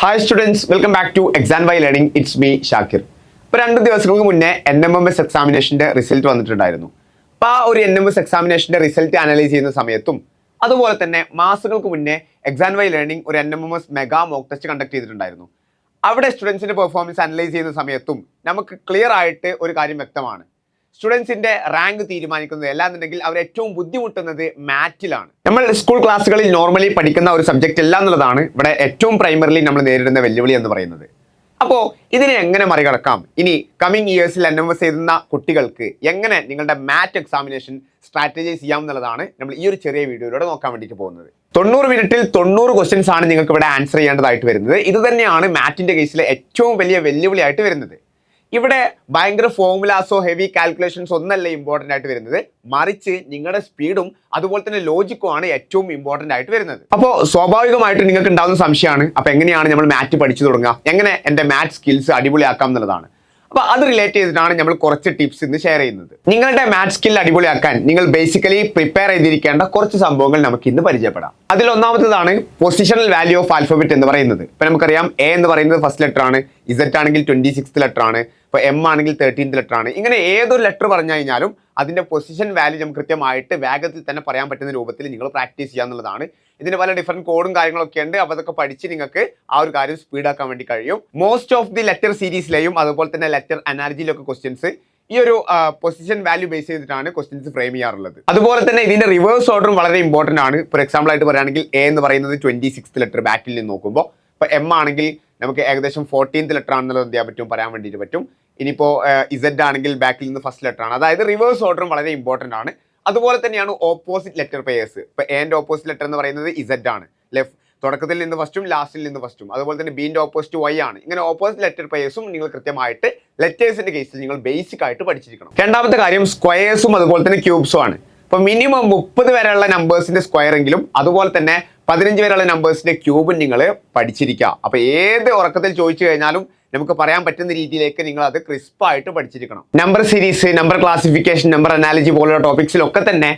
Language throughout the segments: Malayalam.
Hi students, welcome back to exam why learning. It's me Shakir. ഇപ്പോൾ 2 ദിവസങ്ങൾക്ക് മുന്നേ NMMS എക്സാമിനേഷൻ്റെ റിസൾട്ട് വന്നിട്ടുണ്ടായിരുന്നു. അപ്പോൾ ആ ഒരു NMMS എക്സാമിനേഷൻ്റെ റിസൾട്ട് അനലൈസ് ചെയ്യുന്ന സമയത്തും അതുപോലെ തന്നെ മാസങ്ങൾക്ക് മുന്നേ എക്സാം വൈ ലേണിംഗ് ഒരു NMMS mega mock test conduct ചെയ്തിട്ടുണ്ടായിരുന്നു. അവിടെ സ്റ്റുഡൻസിൻ്റെ പെർഫോമൻസ് അനലൈസ് ചെയ്യുന്ന സമയത്തും നമുക്ക് ക്ലിയർ ആയിട്ട് ഒരു കാര്യം വ്യക്തമാണ്. സ്റ്റുഡൻസിന്റെ റാങ്ക് തീരുമാനിക്കുന്നത് അല്ലാന്നുണ്ടെങ്കിൽ അവർ ഏറ്റവും ബുദ്ധിമുട്ടുന്നത് മാറ്റിലാണ്. നമ്മൾ സ്കൂൾ ക്ലാസ്സുകളിൽ നോർമലി പഠിക്കുന്ന ഒരു സബ്ജക്റ്റ് അല്ല എന്നുള്ളതാണ് ഇവിടെ ഏറ്റവും പ്രൈമറിലി നമ്മൾ നേരിടുന്ന വെല്ലുവിളി എന്ന് പറയുന്നത്. അപ്പോൾ ഇതിനെ എങ്ങനെ മറികടക്കാം? ഇനി കമ്മിങ് ഇയേഴ്സിൽ NMS എഴുതുന്ന കുട്ടികൾക്ക് എങ്ങനെ നിങ്ങളുടെ മാറ്റ് എക്സാമിനേഷൻ സ്ട്രാറ്റജൈസ് ചെയ്യാം എന്നുള്ളതാണ് നമ്മൾ ഈ ഒരു ചെറിയ വീഡിയോയിലൂടെ നോക്കാൻ വേണ്ടിയിട്ട് പോകുന്നത്. 90 മിനിറ്റിൽ 90 ക്വസ്റ്റ്യൻസ് ആണ് നിങ്ങൾക്ക് ഇവിടെ ആൻസർ ചെയ്യേണ്ടതായിട്ട് വരുന്നത്. ഇത് തന്നെയാണ് മാറ്റിന്റെ കേസിലെ ഏറ്റവും വലിയ വെല്ലുവിളിയായിട്ട് വരുന്നത്. ഇവിടെ ഭയങ്കര ഫോർമുലാസോ ഹെവി കാൽക്കുലേഷൻസ് ഒന്നല്ല ഇമ്പോർട്ടൻ്റ് ആയിട്ട് വരുന്നത്, മറിച്ച് നിങ്ങളുടെ സ്പീഡും അതുപോലെ തന്നെ ലോജിക്കും ആണ് ഏറ്റവും ഇമ്പോർട്ടൻ്റ് ആയിട്ട് വരുന്നത്. അപ്പോൾ സ്വാഭാവികമായിട്ട് നിങ്ങൾക്ക് ഉണ്ടാകുന്ന സംശയമാണ്, അപ്പോൾ എങ്ങനെയാണ് നമ്മൾ മാറ്റ് പഠിച്ചു തുടങ്ങുക, എങ്ങനെ എൻ്റെ മാറ്റ് സ്കിൽസ് അടിപൊളിയാക്കാം എന്നുള്ളതാണ്. അപ്പോൾ അത് റിലേറ്റ് ചെയ്തിട്ടാണ് നമ്മൾ കുറച്ച് ടിപ്സ് ഇന്ന് ഷെയർ ചെയ്യുന്നത്. നിങ്ങളുടെ മാറ്റ് സ്കിൽ അടിപൊളിയാക്കാൻ നിങ്ങൾ ബേസിക്കലി പ്രിപ്പയർ ചെയ്തിരിക്കേണ്ട കുറച്ച് സംഭവങ്ങൾ നമുക്ക് ഇന്ന് പരിചയപ്പെടാം. അതിൽ ഒന്നാമത്തേതാണ് പൊസിഷണൽ വാല്യൂ ഓഫ് ആൽഫബറ്റ് എന്ന് പറയുന്നത്. ഇപ്പം നമുക്കറിയാം A എന്ന് പറയുന്നത് ഫസ്റ്റ് ലെറ്റർ ആണ്, Z ആണെങ്കിൽ 26th ലെറ്റർ ആണ്, ഇപ്പോൾ M ആണെങ്കിൽ 13th ലെറ്റർ ആണ്. ഇങ്ങനെ ഏതൊരു ലെറ്റർ പറഞ്ഞു കഴിഞ്ഞാലും അതിൻ്റെ പൊസിഷൻ വാല്യൂ നമുക്ക് കൃത്യമായിട്ട് വേഗത്തിൽ തന്നെ പറയാൻ പറ്റുന്ന രൂപത്തിൽ നിങ്ങൾ പ്രാക്ടീസ് ചെയ്യുക എന്നുള്ളതാണ്. ഇതിന് പല ഡിഫറെൻറ്റ് കോഡും കാര്യങ്ങളൊക്കെ ഉണ്ട്. അപ്പോൾ അതൊക്കെ പഠിച്ച് നിങ്ങൾക്ക് ആ ഒരു കാര്യം സ്പീഡാക്കാൻ വേണ്ടി കഴിയും. മോസ്റ്റ് ഓഫ് ദി ലെറ്റർ സീരീസിലെയും അതുപോലെ തന്നെ ലെറ്റർ അനാലജിയിലൊക്കെ ക്വസ്റ്റ്യൻസ് ഈ ഒരു പൊസിഷൻ വാല്യൂ ബേസ് ചെയ്തിട്ടാണ് ക്വസ്റ്റ്യൻസ് ഫ്രെയിം ചെയ്യാറുള്ളത്. അതുപോലെ തന്നെ ഇതിന്റെ റിവേഴ്സ് ഓർഡറും വളരെ ഇമ്പോർട്ടൻ്റ് ആണ്. ഫോർ എക്സാമ്പിൾ ആയിട്ട് പറയുകയാണെങ്കിൽ A എന്ന് പറയുന്നത് 26th ലെറ്റർ ബാക്കിൽ നിന്ന് നോക്കുമ്പോൾ, ഇപ്പോൾ M ആണെങ്കിൽ നമുക്ക് ഏകദേശം 14th ലെറ്റർ ആണെന്നുള്ളത് എന്ത് ചെയ്യാൻ പറ്റും, പറയാൻ വേണ്ടിയിട്ട് പറ്റും. ഇനിയിപ്പോൾ Z ആണെങ്കിൽ ബാക്കിൽ നിന്ന് ഫസ്റ്റ് ലെറ്റർ ആണ്. അതായത് റിവേഴ്സ് ഓർഡറും വളരെ ഇമ്പോർട്ടൻ്റ് ആണ്. അതുപോലെ തന്നെയാണ് ഓപ്പോസിറ്റ് ലെറ്റർ പെയേഴ്സ്. ഇപ്പോൾ എൻ്റെ ഓപ്പോസിറ്റ് ലെറ്റർ എന്ന് പറയുന്നത് Z ആണ്, തുടക്കത്തിൽ നിന്ന് ഫസ്റ്റും ലാസ്റ്റിൽ നിന്ന് ഫസ്റ്റും. അതുപോലെ തന്നെ ബീൻ്റെ ഓപ്പോസിറ്റ് Y ആണ്. ഇങ്ങനെ ഓപ്പോസിറ്റ് ലെറ്റർ പെയേഴ്സും നിങ്ങൾ കൃത്യമായിട്ട് ലെറ്റേഴ്സിന്റെ കേസിൽ നിങ്ങൾ ബേസിക് ആയിട്ട് പഠിച്ചിരിക്കണം. രണ്ടാമത്തെ കാര്യം സ്ക്വയേഴ്സും അതുപോലെ തന്നെ ക്യൂബ്സും ആണ്. ഇപ്പോൾ മിനിമം 30 വരെയുള്ള നമ്പേഴ്സിന്റെ സ്ക്വയർ എങ്കിലും അതുപോലെ തന്നെ 15 വരെയുള്ള നമ്പേഴ്സിന്റെ ക്യൂബും നിങ്ങൾ പഠിച്ചിരിക്കുക. അപ്പോൾ ഏത് ഉറക്കത്തിൽ ചോദിച്ചു കഴിഞ്ഞാലും നമുക്ക് പറയാൻ പറ്റുന്ന രീതിയിലേക്ക് നിങ്ങൾ അത് ക്രിസ്പായിട്ട് പഠിച്ചിരിക്കണം. Number series, number classification, number analogy പോലുള്ള ടോപ്പിക്സിലൊക്കെ തന്നെ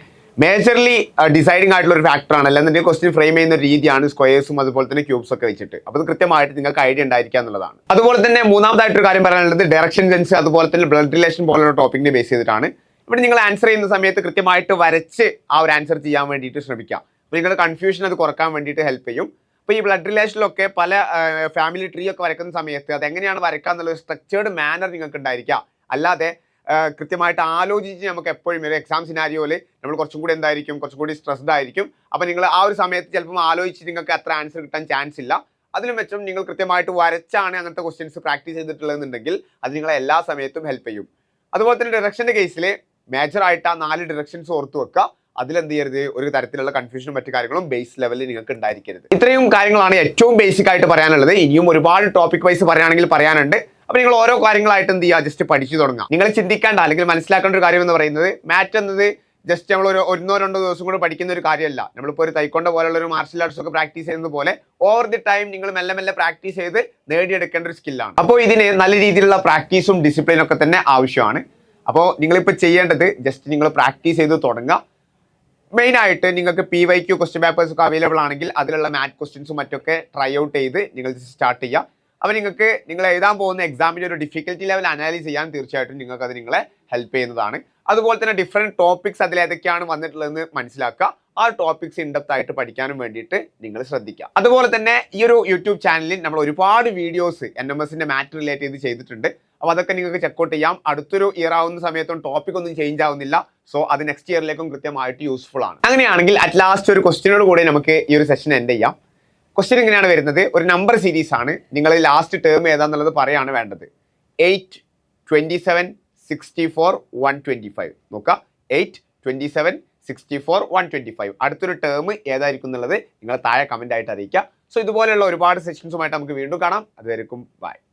മേജർലി ഡിസൈഡിങ് ആയിട്ടുള്ള ഒരു ഫാക്ടറാണ്. അല്ലെന്നുണ്ടെങ്കിൽ ക്വസ്റ്റ്യൻ ഫ്രെയിം ചെയ്യുന്ന രീതിയാണ് സ്ക്വയേഴ്സും അതുപോലെ തന്നെ ക്യൂബ്സ് ഒക്കെ വെച്ചിട്ട്. അപ്പോൾ അത് കൃത്യമായിട്ട് നിങ്ങൾക്ക് ഐഡിയ ഉണ്ടായിരിക്കുക എന്നുള്ളതാണ്. അതുപോലെ തന്നെ മൂന്നാമതായിട്ടൊരു കാര്യം പറയാനുള്ളത് ഡയറക്ഷൻ സെൻസ് അതുപോലെ തന്നെ ബ്ലഡ് റിലേഷൻ പോലുള്ള ടോപ്പിക്കിനെ ബേസ് ചെയ്തിട്ടാണ്. ഇവിടെ നിങ്ങൾ ആൻസർ ചെയ്യുന്ന സമയത്ത് കൃത്യമായിട്ട് വരച്ച് ആ ഒരു ആൻസർ ചെയ്യാൻ വേണ്ടിയിട്ട് ശ്രമിക്കാം. അപ്പോൾ നിങ്ങളുടെ കൺഫ്യൂഷൻ അത് കുറക്കാൻ വേണ്ടിയിട്ട് ഹെൽപ്പ് ചെയ്യും. അപ്പോൾ ഈ ബ്ലഡ് റിലേഷനിലൊക്കെ പല ഫാമിലി ട്രീ ഒക്കെ വരയ്ക്കുന്ന സമയത്ത് അതെങ്ങനെയാണ് വരയ്ക്കുക എന്നുള്ള സ്ട്രക്ചേർഡ് മാനർ നിങ്ങൾക്ക് ഉണ്ടായിരിക്കുക. അല്ലാതെ കൃത്യമായിട്ട് ആലോചിച്ച് നമുക്ക് എപ്പോഴും ഒരു എക്സാം സിനാരിയോയിൽ നമ്മൾ കുറച്ചും കൂടി കുറച്ചും കൂടി സ്ട്രെസ്ഡ് ആയിരിക്കും. അപ്പോൾ നിങ്ങൾ ആ ഒരു സമയത്ത് ചിലപ്പോൾ ആലോചിച്ച് നിങ്ങൾക്ക് അത്ര ആൻസർ കിട്ടാൻ ചാൻസ് ഇല്ല. അതിനും വെച്ചും നിങ്ങൾ കൃത്യമായിട്ട് വരച്ചാണ് അങ്ങനത്തെ ക്വസ്റ്റ്യൻസ് പ്രാക്ടീസ് ചെയ്തിട്ടുള്ളതെന്നുണ്ടെങ്കിൽ അത് നിങ്ങളെ എല്ലാ സമയത്തും ഹെൽപ്പ് ചെയ്യും. അതുപോലെ തന്നെ ഡിറക്ഷൻ്റെ കേസിൽ മേജറായിട്ട് ആ 4 ഡിറക്ഷൻസ് ഓർത്ത് വെക്കുക. അതിലെന്ത് ചെയ്യരുത്, ഒരു തരത്തിലുള്ള കൺഫ്യൂഷനും മറ്റു കാര്യങ്ങളും ബേസ് ലെവലിൽ നിങ്ങൾക്ക് ഉണ്ടായിരിക്കരുത്. ഇത്രയും കാര്യങ്ങളാണ് ഏറ്റവും ബേസിക് ആയിട്ട് പറയാനുള്ളത്. ഇനിയും ഒരുപാട് ടോപ്പിക് വൈസ് പറയുകയാണെങ്കിൽ പറയാനുണ്ട്. അപ്പോൾ നിങ്ങൾ ഓരോ കാര്യങ്ങളായിട്ട് എന്ത് ചെയ്യുക, ജസ്റ്റ് പഠിച്ചു തുടങ്ങുക. നിങ്ങൾ ചിന്തിക്കേണ്ട അല്ലെങ്കിൽ മനസ്സിലാക്കേണ്ട ഒരു കാര്യം എന്ന് പറയുന്നത് മാറ്റ് എന്നത് ജസ്റ്റ് നമ്മൾ ഒരു 1-2 ദിവസം കൂടെ പഠിക്കുന്ന ഒരു കാര്യമല്ല. നമ്മളിപ്പോൾ ഒരു തൈക്കൊണ്ട പോലുള്ള ഒരു മാർഷൽ ആർട്സ് ഒക്കെ പ്രാക്ടീസ് ചെയ്യുന്നത് പോലെ ഓവർ ദി ടൈം നിങ്ങൾ മെല്ലെ മെല്ലെ പ്രാക്ടീസ് ചെയ്ത് നേടിയെടുക്കേണ്ട ഒരു സ്കില്ലാണ്. അപ്പോൾ ഇതിന് നല്ല രീതിയിലുള്ള പ്രാക്ടീസും ഡിസിപ്ലിനും ഒക്കെ തന്നെ ആവശ്യമാണ്. അപ്പോൾ നിങ്ങളിപ്പോൾ ചെയ്യേണ്ടത് ജസ്റ്റ് നിങ്ങൾ പ്രാക്ടീസ് ചെയ്ത് തുടങ്ങുക. മെയിനായിട്ട് നിങ്ങൾക്ക് PYQ ക്വസ്റ്റ്യൻ പേപ്പേഴ്സ് ഒക്കെ അവൈലബിൾ ആണെങ്കിൽ അതിലുള്ള മാറ്റ് ക്വസ്റ്റ്യൻസും മറ്റൊക്കെ ട്രൈ ഔട്ട് ചെയ്ത് നിങ്ങൾ സ്റ്റാർട്ട് ചെയ്യുക. അപ്പോൾ നിങ്ങൾക്ക് നിങ്ങൾ എഴുതാൻ പോകുന്ന എക്സാമിൻ്റെ ഒരു ഡിഫിക്കൽറ്റി ലെവൽ അനാലൈസ് ചെയ്യാൻ തീർച്ചയായിട്ടും നിങ്ങൾക്ക് അത് നിങ്ങളെ ഹെൽപ്പ് ചെയ്യുന്നതാണ്. അതുപോലെ തന്നെ ഡിഫറെൻറ്റ് ടോപ്പിക്സ് അതിലേതൊക്കെയാണ് വന്നിട്ടുള്ളതെന്ന് മനസ്സിലാക്കുക. ആ ടോപ്പിക്സ് ഇൻഡെപ്ത് ആയിട്ട് പഠിക്കാനും വേണ്ടിയിട്ട് നിങ്ങൾ ശ്രദ്ധിക്കുക. അതുപോലെ തന്നെ ഈ ഒരു യൂട്യൂബ് ചാനലിൽ നമ്മൾ ഒരുപാട് വീഡിയോസ് NMSന്റെ മാറ്റ് റിലേറ്റ് ചെയ്ത് ചെയ്തിട്ടുണ്ട്. അപ്പോൾ അതൊക്കെ നിങ്ങൾക്ക് ചെക്കൗട്ട് ചെയ്യാം. അടുത്തൊരു ഇയർ ആവുന്ന സമയത്തും ടോപ്പിക് ഒന്നും ചേഞ്ച് ആവുന്നില്ല. സോ അത് നെക്സ്റ്റ് ഇയറിലേക്കും കൃത്യമായിട്ട് യൂസ്ഫുൾ ആണ്. അങ്ങനെയാണെങ്കിൽ അറ്റ് ലാസ്റ്റ് ഒരു ക്വസ്റ്റ്യനോട് കൂടി നമുക്ക് ഈ ഒരു സെഷൻ എൻഡ് ചെയ്യാം. ക്വസ്റ്റ്യൻ ഇങ്ങനെയാണ് വരുന്നത്. ഒരു നമ്പർ സീരീസ് ആണ്. നിങ്ങൾ ലാസ്റ്റ് ടേം ഏതാന്നുള്ളത് പറയാണ് വേണ്ടത്. 8, 27, 64, 125. നോക്കുക, 8, 27, 64, 125. അടുത്തൊരു ടേം ഏതായിരിക്കും എന്നുള്ളത് നിങ്ങൾ താഴെ കമന്റ് ആയിട്ട് അറിയിക്കുക. സോ ഇതുപോലെയുള്ള ഒരുപാട് സെഷൻസുമായിട്ട് നമുക്ക് വീണ്ടും കാണാം. അതുവരെക്കും ബൈ.